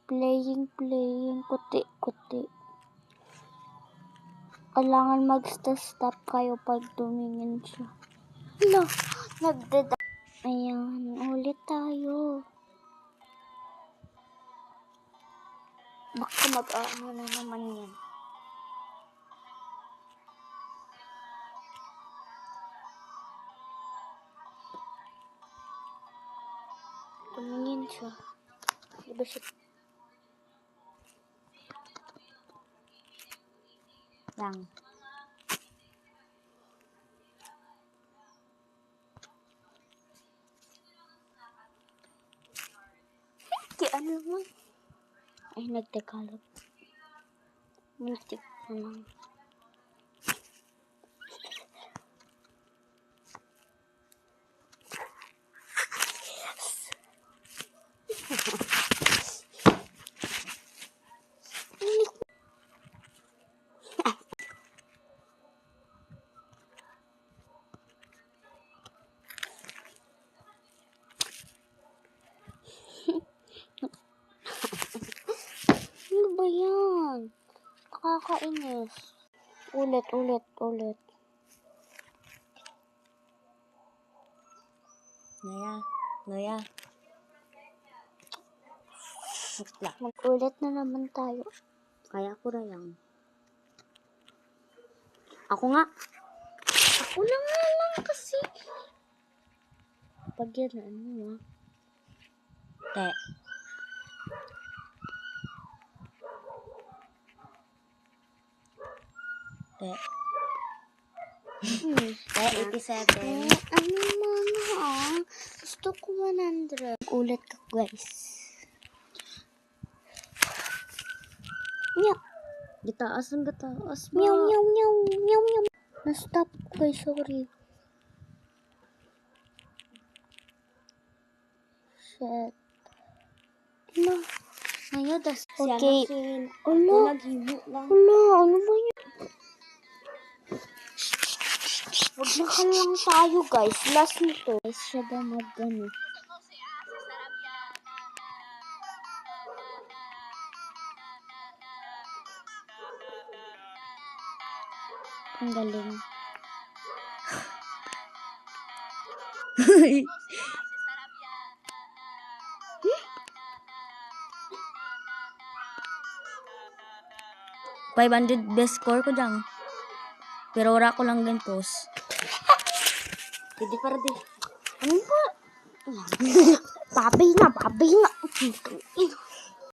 Playing, kuti. Kailangan mag-stop kayo pag tumingin siya. Hala, nagdada. Ayan, ulit tayo. Baka mag-ano na naman yan. Tumingin siya. Diba siya? Lang. Ano mo? Ay, nagtagalog. Muntik naman. Ano ba yan? Nakakainis. Ulit. Noya. Sukla. Mag-ulit na naman tayo. Kaya ko na lang. Ako na nga lang kasi. Pag yan, ano Te. Te. Te, 87. Ano man Gusto ko 100. Ulit ka, guys. Meow. Gitaas. Meow. Na-stop ko, guys. Sorry. Shit. No. Ngayon, Okay. Ala. Naghimo lang. Wala, ano ba yan? Wag na ka lang tayo, guys. Last nito. Guys, siya ba mag-ano? Ang galing. $500 best score ko dyan. Pero wala ko lang din post. Pwede para din. Ano ba? Babay na.